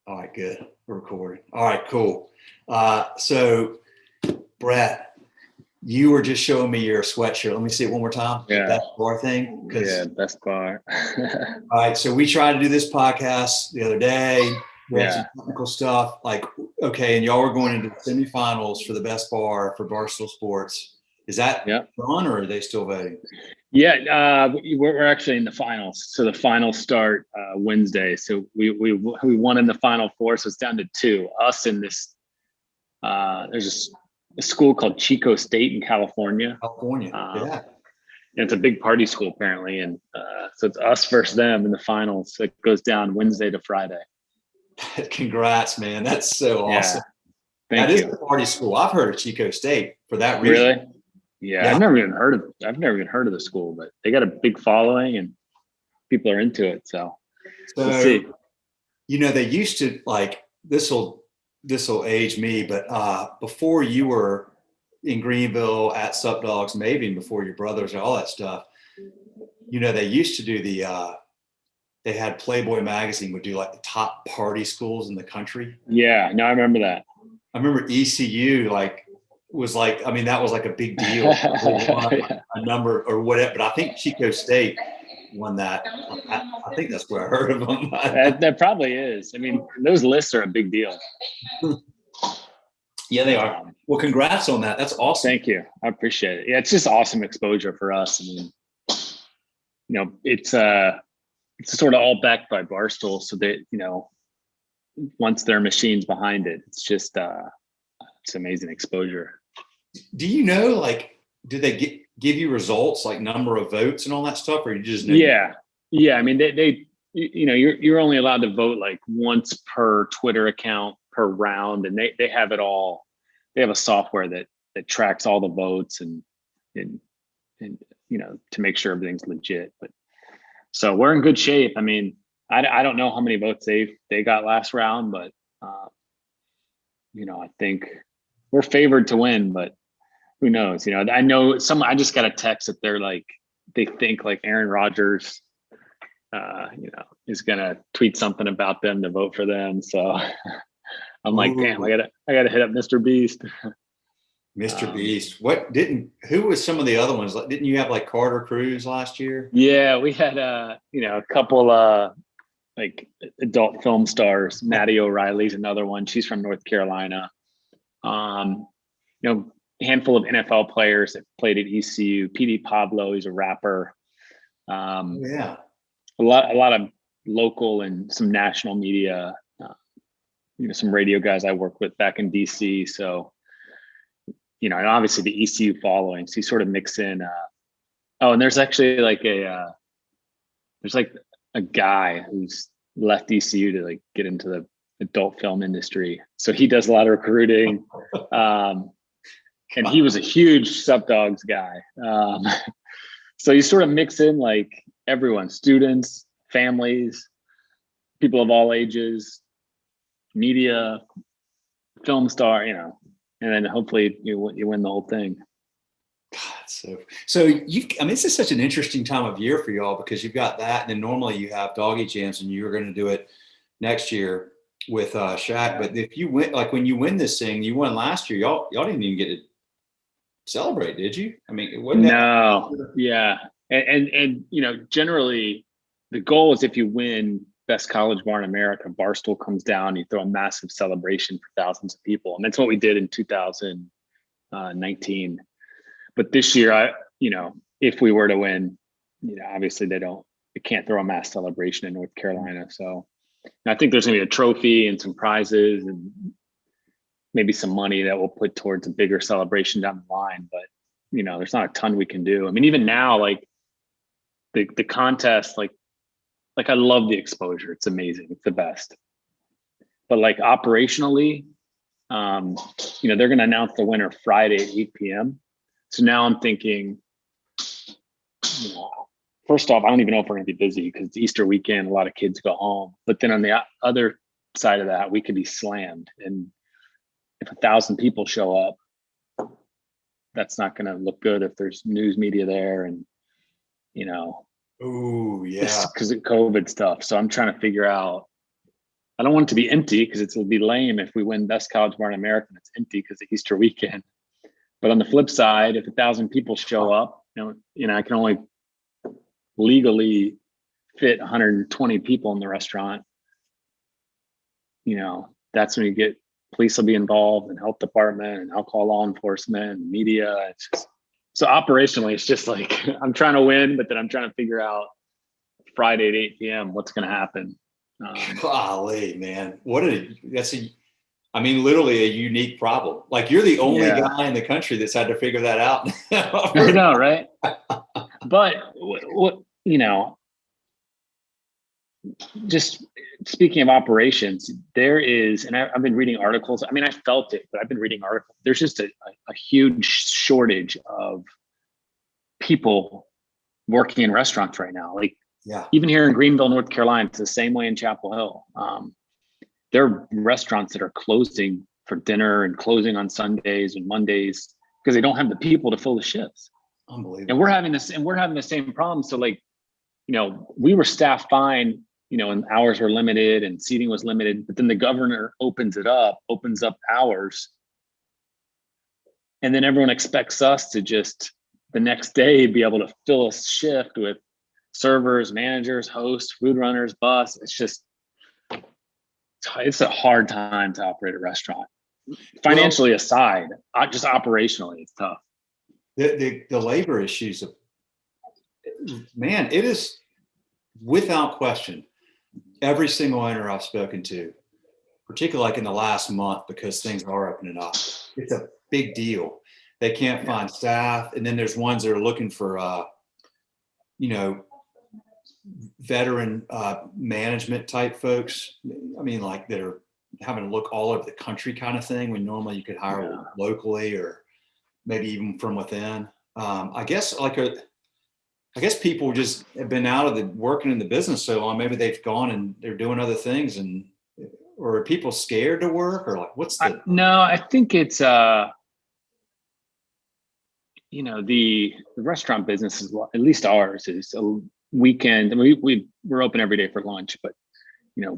All right, good. We're recording. All right, cool. So, Bret, you were just showing me your sweatshirt. Let me see it one more time. The Yeah, best bar thing. yeah, best bar. All right, so we tried to do this podcast the other day. We had some Yeah, technical stuff. Okay, and y'all were going into the semifinals for the best bar for Barstool Sports. Is that yeah, done, or are they still voting? yeah. We're actually in the finals. So the finals start Wednesday. So we won in the final four. So it's down to two. Us and this. There's a school called Chico State in California. California. Um, Yeah. and it's a big party school apparently, and so it's us versus them in the finals. So it goes down Wednesday to Friday. Congrats, man. That's so Yeah, awesome. That thank is you. the party school. I've heard of Chico State for that reason. Really? Yeah, Yeah. I've never even heard of the school, but they got a big following and people are into it. So we'll So, see. they used to like this will age me, but before you were in Greenville at Sup Dogs, maybe even before your brothers and all that stuff, they used to do they had Playboy magazine would do like the top party schools in the country. Yeah, no, I remember that. I remember ECU was like, I mean, that was like a big deal. Yeah. A number or whatever, but I think Chico State won that. I think that's where I heard of them. That probably is. I mean, those lists are a big deal. Yeah, they are. Well, congrats on that. That's awesome. Thank you. I appreciate it. Yeah, it's just awesome exposure for us. I mean, it's sort of all backed by Barstool, so that once their machine's behind it, it's just it's amazing exposure. Do you know, like, do they give you results like number of votes and all that stuff, or you just know? Yeah. I mean, they you're only allowed to vote like once per Twitter account per round, and they have it all. They have a software that tracks all the votes and to make sure everything's legit. But so we're in good shape. I mean, I don't know how many votes they got last round, but I think we're favored to win, but who knows? I know I just got a text that they think like Aaron Rodgers, is gonna tweet something about them to vote for them. So I'm like, damn, I gotta hit up Mr. Beast. Mr. Beast. Who was some of the other ones? Like, didn't you have like Carter Cruz last year? Yeah, we had a couple like adult film stars. Maddie O'Reilly's another one. She's from North Carolina. Handful of NFL players that played at ECU. PD Pablo, he's a rapper. Yeah. A lot of local and some national media. Some radio guys I worked with back in DC. So, and obviously the ECU following. So you sort of mix in. And there's actually like there's like a guy who's left ECU to like get into the adult film industry. So he does a lot of recruiting. And he was a huge Sup Dogs guy. So you sort of mix in like everyone, students, families, people of all ages, media, film star, and then hopefully you win the whole thing. God, so I mean, this is such an interesting time of year for y'all because you've got that, and then normally you have doggy jams, and you're going to do it next year with Shaq. Yeah. But if you win, like when you win this thing, you won last year. Y'all didn't even get to celebrate, did you? I mean, it wasn't. No, yeah, and generally the goal is if you win best college bar in America, Barstool comes down, you throw a massive celebration for thousands of people, and that's what we did in 2019. But this year, if we were to win, obviously they can't throw a mass celebration in North Carolina. So I think there's gonna be a trophy and some prizes and maybe some money that we'll put towards a bigger celebration down the line. But, there's not a ton we can do. I mean, even now, like the contest, like I love the exposure. It's amazing. It's the best. But like operationally, they're going to announce the winner Friday at 8 p.m. So now I'm thinking, first off, I don't even know if we're going to be busy because it's Easter weekend. A lot of kids go home. But then on the other side of that, we could be slammed. And if 1,000 people show up, that's not going to look good if there's news media there and, oh yeah, because of COVID stuff. So I'm trying to figure out, I don't want it to be empty because it'll be lame if we win Best College Bar in America and it's empty because of Easter weekend. But on the flip side, if 1,000 people show up, I can only legally fit 120 people in the restaurant. That's when you get police will be involved, and health department and alcohol law enforcement and media. It's just, so operationally, it's just like I'm trying to win, but then I'm trying to figure out Friday at 8 p.m. what's going to happen. Golly, man, literally a unique problem. Like you're the only guy in the country that's had to figure that out. I know, right? But what just speaking of operations, there is, and I've been reading articles. I mean, I felt it, but I've been reading articles. There's just a huge shortage of people working in restaurants right now. Like, even here in Greenville, North Carolina, it's the same way in Chapel Hill. There are restaurants that are closing for dinner and closing on Sundays and Mondays because they don't have the people to fill the shifts. Unbelievable. And we're having the same problem. So like, we were staffed fine, and hours were limited and seating was limited, but then the governor opens up hours. And then everyone expects us to just the next day be able to fill a shift with servers, managers, hosts, food runners, bus. It's a hard time to operate a restaurant. Financially aside, just operationally, it's tough. The labor issues, man, it is without question. Every single owner I've spoken to, particularly like in the last month, because things are opening up, it's a big deal. They can't find staff. And then there's ones that are looking for, veteran management type folks. I mean, like that are having to look all over the country kind of thing, when normally you could hire locally or maybe even from within. I guess people just have been out of the working in the business so long. Maybe they've gone and they're doing other things, or are people scared to work, or like what's the? No, I think it's the restaurant business is, at least ours, is a weekend. I mean, we're open every day for lunch, but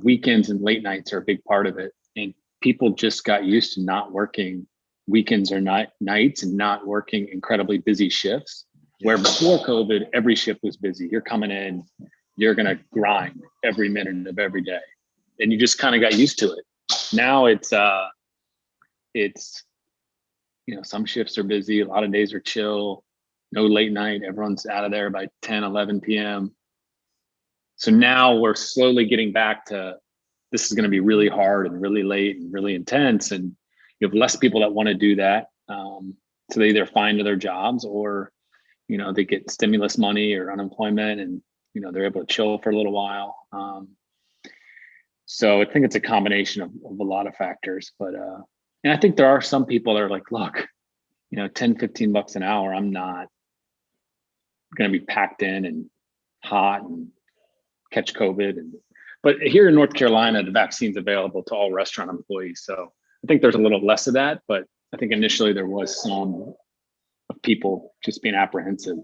weekends and late nights are a big part of it. And people just got used to not working weekends or nights and not working incredibly busy shifts. Where before COVID, every shift was busy. You're coming in, you're going to grind every minute of every day. And you just kind of got used to it. Now it's some shifts are busy. A lot of days are chill, no late night. Everyone's out of there by 10, 11 p.m. So now we're slowly getting back to, this is going to be really hard and really late and really intense. And you have less people that want to do that. So they either find other jobs, or they get stimulus money or unemployment, and they're able to chill for a little while. So I think it's a combination of a lot of factors, but and I think there are some people that are like, look, $10-15 an hour, I'm not going to be packed in and hot and catch COVID. But here in North Carolina, the vaccine's available to all restaurant employees. So I think there's a little less of that, but I think initially there was some of people just being apprehensive.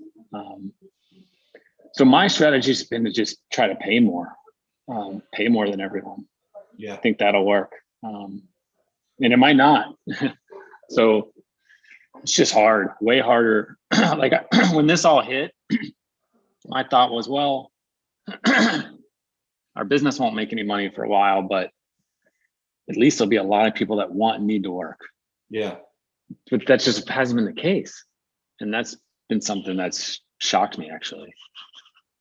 So my strategy has been to just try to pay more than everyone. Yeah, I think that'll work. And it might not. So it's just hard, way harder. Like when this all hit, my thought was, well, our business won't make any money for a while, but at least there'll be a lot of people that want and need to work. Yeah. But that just hasn't been the case. And that's been something that's shocked me, actually.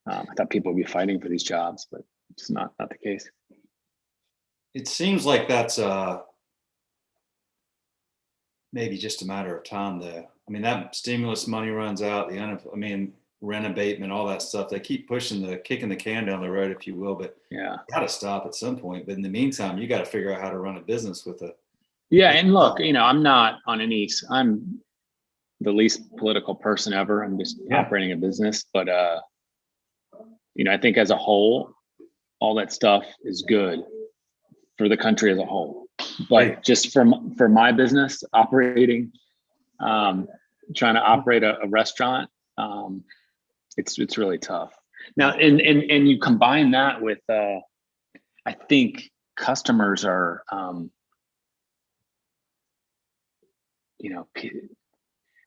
I thought people would be fighting for these jobs, but it's not the case. It seems like that's maybe just a matter of time, though. I mean, that stimulus money runs out, rent abatement, all that stuff. They keep kicking the can down the road, if you will, but got to stop at some point. But in the meantime, you got to figure out how to run a business with a. Yeah. And look, I'm not on I'm the least political person ever. I'm just operating a business, but I think as a whole, all that stuff is good for the country as a whole. But just for my business operating, trying to operate a restaurant, it's really tough. Now, and you combine that with, I think customers are,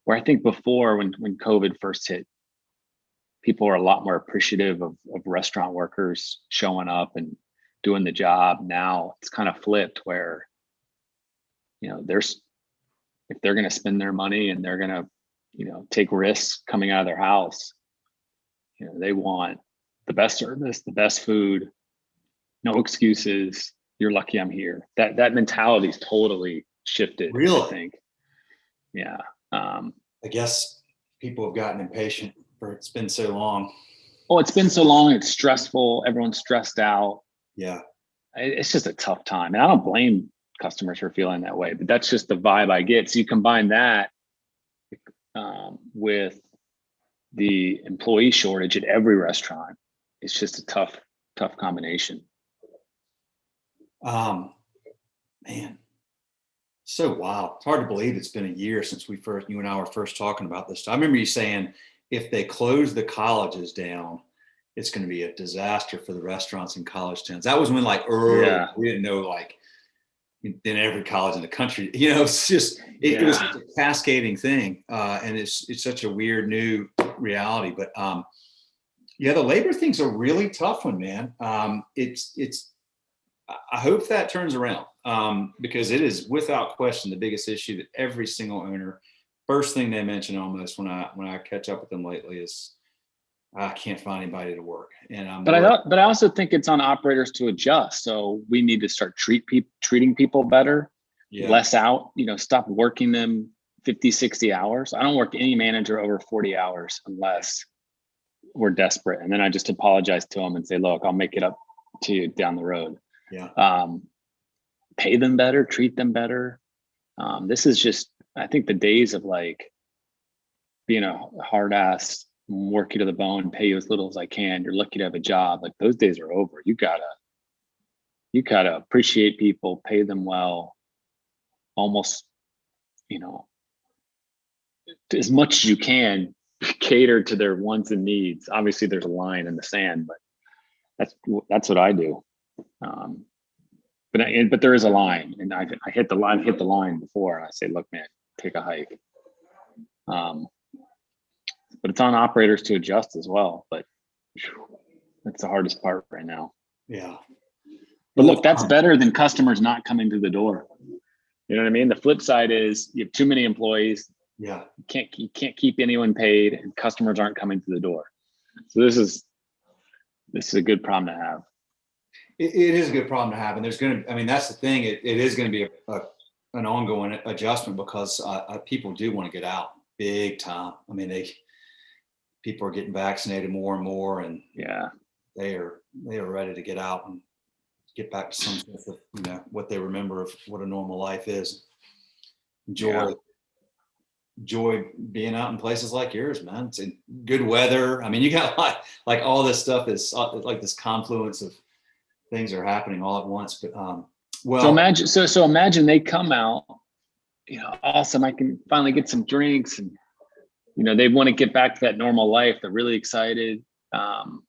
where I think before when COVID first hit, people are a lot more appreciative of restaurant workers showing up and doing the job. Now it's kind of flipped where, if they're going to spend their money and they're going to, take risks coming out of their house, they want the best service, the best food, no excuses. You're lucky I'm here. That mentality's totally shifted. Really? I think. Yeah. I guess people have gotten impatient for it's been so long. Oh, it's been so long. It's stressful. Everyone's stressed out. Yeah. It's just a tough time. And I don't blame customers for feeling that way, but that's just the vibe I get. So you combine that with the employee shortage at every restaurant. It's just a tough combination. Man, so wild. It's hard to believe it's been a year since you and I were first talking about this. I remember you saying if they close the colleges down, it's going to be a disaster for the restaurants in college towns. That was when we didn't know in every college in the country, it's just, it was a cascading thing. And it's such a weird new reality, but the labor thing's a really tough one, man. I hope that turns around because it is without question the biggest issue that every single owner, first thing they mention almost when I catch up with them lately is I can't find anybody to work. And but I also think it's on operators to adjust. So we need to start treating people better, less out, stop working them 50, 60 hours. I don't work any manager over 40 hours unless we're desperate. And then I just apologize to them and say, look, I'll make it up to you down the road. Yeah. Pay them better, treat them better. This is just, I think the days of being a hard ass, work you to the bone, pay you as little as I can. You're lucky to have a job. Those days are over. You gotta appreciate people, pay them well, almost, as much as you can, cater to their wants and needs. Obviously there's a line in the sand, but that's what I do. But there is a line, and I hit the line before. I say, look, man, take a hike. But it's on operators to adjust as well. But that's the hardest part right now. Yeah. But look, that's better than customers not coming to the door. You know what I mean? The flip side is you have too many employees. Yeah. You can't keep anyone paid, and customers aren't coming to the door. So this is a good problem to have. It is a good problem to have, and that's the thing. It is going to be an ongoing adjustment because people do want to get out big time. I mean, people are getting vaccinated more and more, and they are ready to get out and get back to some sense of what they remember of what a normal life is. Enjoy being out in places like yours, man. It's in good weather. I mean, you got like all this stuff is like this confluence of things are happening all at once. But so imagine they come out, awesome, I can finally get some drinks, and they want to get back to that normal life. They're really excited. And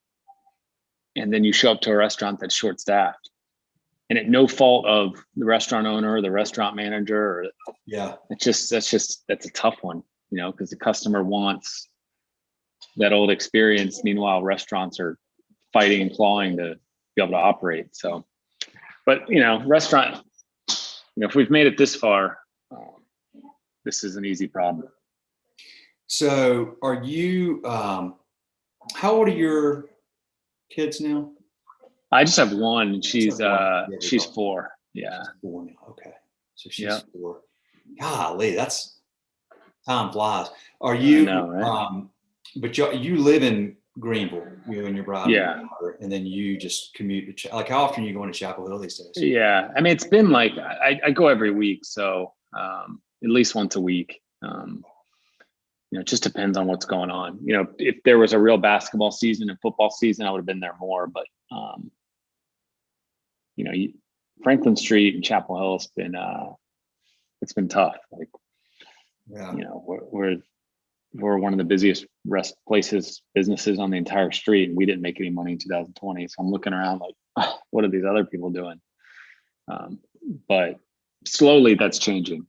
then you show up to a restaurant that's short staffed, and at no fault of the restaurant owner or the restaurant manager, that's a tough one, because the customer wants that old experience. Meanwhile, restaurants are fighting and clawing to be able to operate. So, but restaurant, if we've made it this far, this is an easy problem. So are you, how old are your kids now? I just have one, and she's 4. Yeah. 4 now. Okay. So she's 4. Golly, time flies. Are you, right? But you live in Greenville, you and your brother, and then you just commute to how often are you going to Chapel Hill these days? Yeah, I mean, it's been I go every week, so at least once a week. It just depends on what's going on. If there was a real basketball season and football season, I would have been there more. But Franklin Street and Chapel Hill has been it's been tough. We're one of the busiest businesses on the entire street, and we didn't make any money in 2020. So I'm looking around what are these other people doing? But slowly that's changing.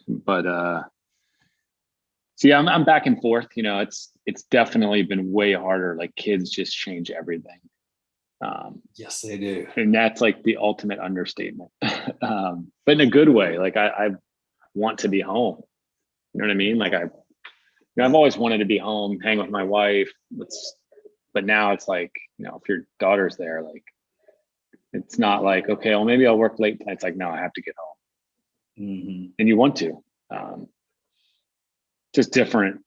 But so yeah, I'm back and forth. You know, it's definitely been way harder. Like kids just change everything. Yes, they do. And that's like the ultimate understatement. But in a good way. Like I want to be home. You know what I mean? Like I've always wanted to be home, hang with my wife. But now it's like, you know, if your daughter's there, like it's not like, okay, well maybe I'll work late tonight. It's like, no, I have to get home. Mm-hmm. And you want to. Just different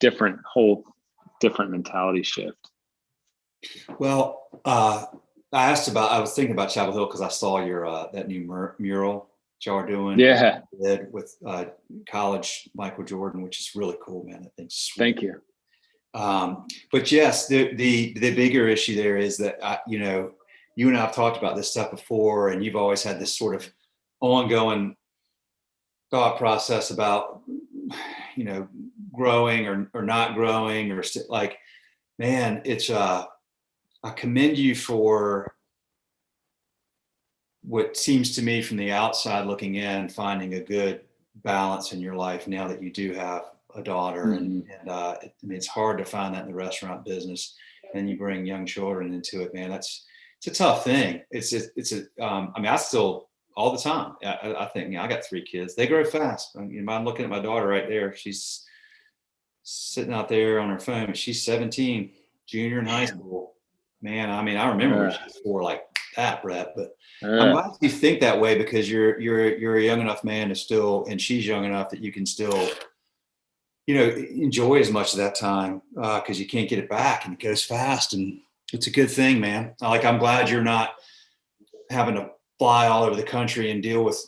mentality shift. Well, I was thinking about Chapel Hill because I saw your that new mural that y'all are doing. Yeah. With college Michael Jordan, which is really cool, man. I think. Thank you. But yes, the bigger issue there is that you know, you and I have talked about this stuff before, and you've always had this sort of ongoing thought process about, you know, growing or not growing or like, man, it's I commend you for what seems to me from the outside looking in, finding a good balance in your life now that you do have a daughter. Mm-hmm. And I mean, it's hard to find that in the restaurant business, and you bring young children into it, man. It's a tough thing. I mean, I still all the time. I think, you know, I got 3 kids. They grow fast. You know, I'm looking at my daughter right there. She's sitting out there on her phone. She's 17, junior in high school. Man, I mean, I remember when she was 4 like that, Bret. But I'm glad you think that way, because you're a young enough man to still, and she's young enough that you can still, you know, enjoy as much of that time, because you can't get it back, and it goes fast, and it's a good thing, man. Like, I'm glad you're not having to fly all over the country and deal with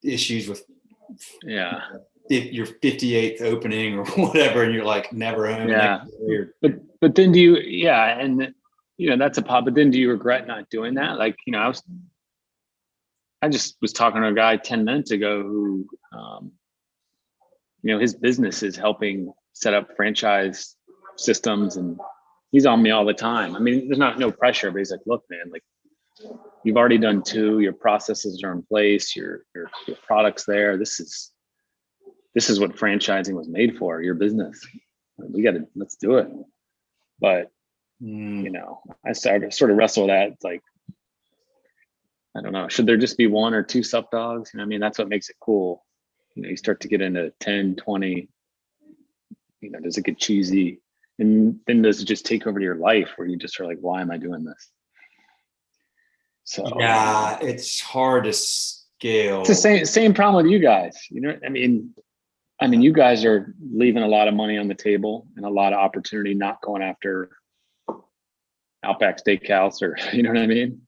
issues with your 58th opening or whatever, and you're like never home. Yeah. But then and you know, that's a pop. But then do you regret not doing that? Like, you know, I just was talking to a guy 10 minutes ago who, you know, his business is helping set up franchise systems, and he's on me all the time. I mean, there's no pressure, but he's like, look, man, like you've already done 2, your processes are in place, your product's there. This is what franchising was made for, your business. Let's do it. But, you know, I started sort of wrestle with that. It's like, I don't know, should there just be 1 or 2 Sup Dogs? You know, I mean, that's what makes it cool. You know, you start to get into 10, 20, you know, does it get cheesy? And then does it just take over your life where you just are like, why am I doing this? So yeah, it's hard to scale. It's the same problem with you guys. You know, I mean, you guys are leaving a lot of money on the table and a lot of opportunity not going after Outback Steakhouse or, you know what I mean?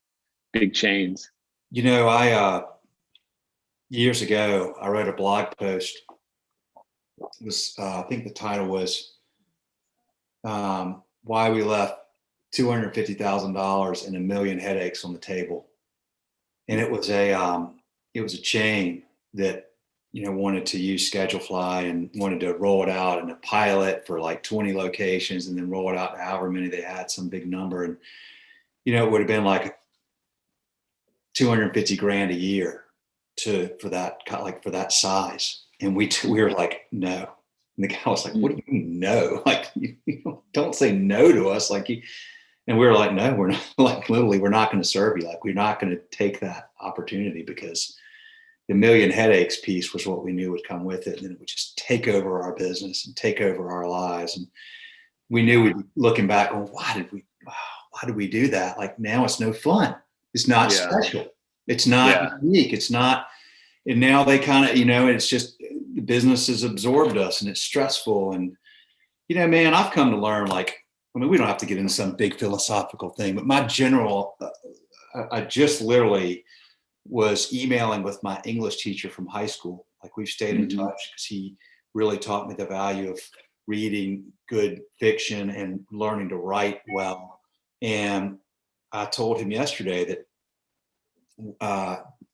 Big chains. You know, years ago, I wrote a blog post. It was, I think the title was Why We Left $250,000 and a million headaches on the table. And it was a chain that, you know, wanted to use Schedulefly and wanted to roll it out in a pilot for like 20 locations and then roll it out to however many they had, some big number. And, you know, it would have been like 250 grand a year for that size. And we were like, no. And the guy was like, what do you mean no? Like, you don't say no to us. Like, and we were like, no, we're not, like, literally, we're not going to serve you. Like, we're not going to take that opportunity, because the million headaches piece was what we knew would come with it. And then it would just take over our business and take over our lives. And we knew we'd be looking back, well, why did we do that? Like, now it's no fun. It's not special. It's not unique. It's not. And now they kind of, you know, it's just, the business has absorbed us and it's stressful. And, you know, man, I've come to learn, like, I mean, we don't have to get into some big philosophical thing, but my general, I just literally was emailing with my English teacher from high school. Like, we've stayed in touch because he really taught me the value of reading good fiction and learning to write well. And I told him yesterday that,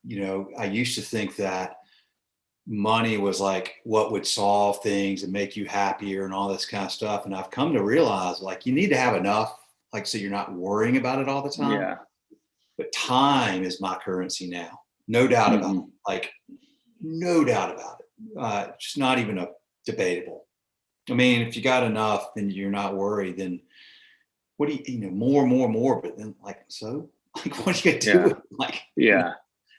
you know, I used to think that money was like what would solve things and make you happier and all this kind of stuff. And I've come to realize, like, you need to have enough, like, so you're not worrying about it all the time. Yeah. but time is my currency now. No doubt about it. Like, no doubt about it. It's not even a debatable. I mean, if you got enough, then you're not worried. Then what do you know, more, but then like, so like, what do you do with it? Like,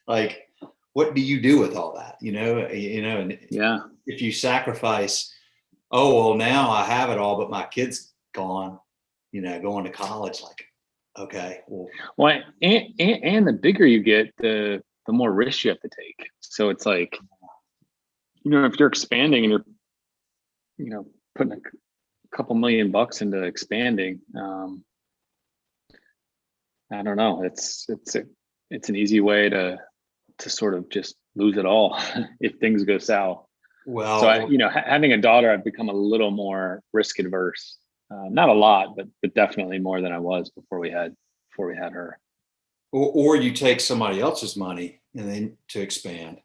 like, what do you do with all that? And if you sacrifice, oh, well, now I have it all, but my kid's gone, going to college, like, okay, well, and the bigger you get, the more risk you have to take. So it's like, if you're expanding and you're, putting a couple $1,000,000 into expanding, I don't know. It's an easy way to sort of just lose it all if things go south. Well, so having a daughter, I've become a little more risk adverse. Not a lot, but definitely more than I was before we had her. Or you take somebody else's money and then to expand,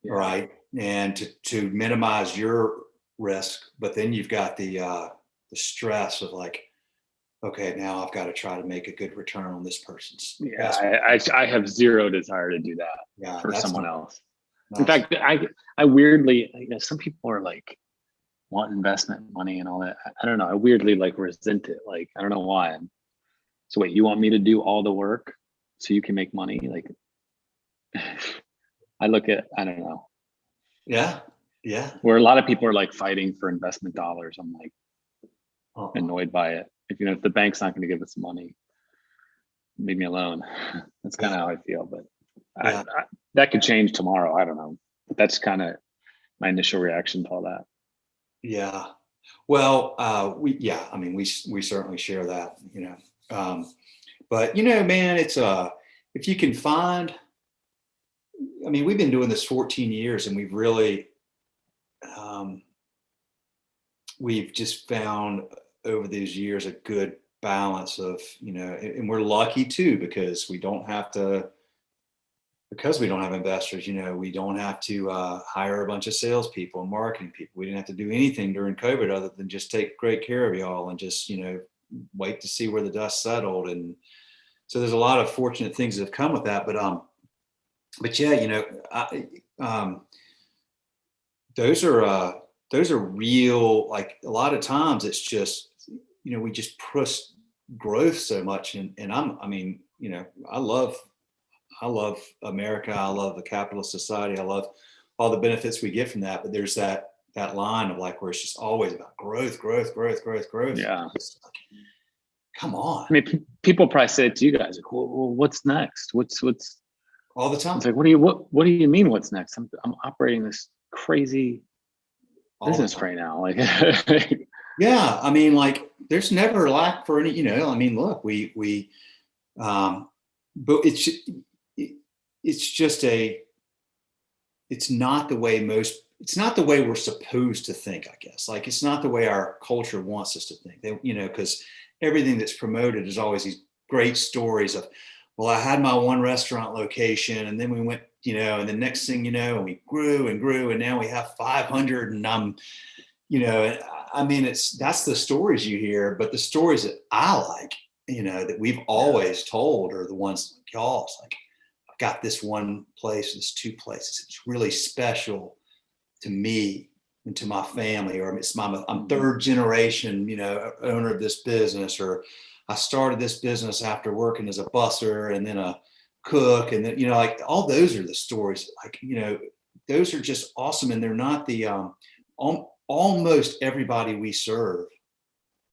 right? And to minimize your risk, but then you've got the stress of like, okay, now I've got to try to make a good return on this person's. I have zero desire to do that for someone else. In fact, I weirdly, some people are like, want investment money and all that. I don't know. I weirdly like resent it. Like, I don't know why. So wait, you want me to do all the work so you can make money? Like, I don't know. Yeah. Where a lot of people are like fighting for investment dollars. I'm like annoyed by it. If the bank's not going to give us money, leave me alone. That's kind of how I feel. But that could change tomorrow. I don't know. But that's kind of my initial reaction to all that. Yeah. Well, we certainly share that, but man, it's if you can find, we've been doing this 14 years and we've really, we've just found over these years a good balance of, and we're lucky too, because we don't have investors, we don't have to hire a bunch of salespeople and marketing people. We didn't have to do anything during COVID other than just take great care of y'all and just, wait to see where the dust settled. And so there's a lot of fortunate things that have come with that. But those are real, like a lot of times it's just, we just push growth so much. And I love America. I love the capitalist society. I love all the benefits we get from that. But there's that line of like, where it's just always about growth. Yeah. Like, come on. People probably say it to you guys, like, well, what's next? What's all the time? It's like, what do you mean what's next? I'm operating this crazy business right now. Like, yeah. Like there's never lack for any, look, we but it's not the way we're supposed to think, I guess. Like, it's not the way our culture wants us to think. Because everything that's promoted is always these great stories of, well, I had my one restaurant location and then we went, and the next thing and we grew and now we have 500 and I'm, that's the stories you hear, but the stories that I like, that we've always told are the ones like y'all. It's like, I've got this one place, this two places. It's really special to me and to my family, or I'm third generation, owner of this business, or I started this business after working as a busser and then a cook. And then, like all those are the stories, like, those are just awesome. And they're not the, almost everybody we serve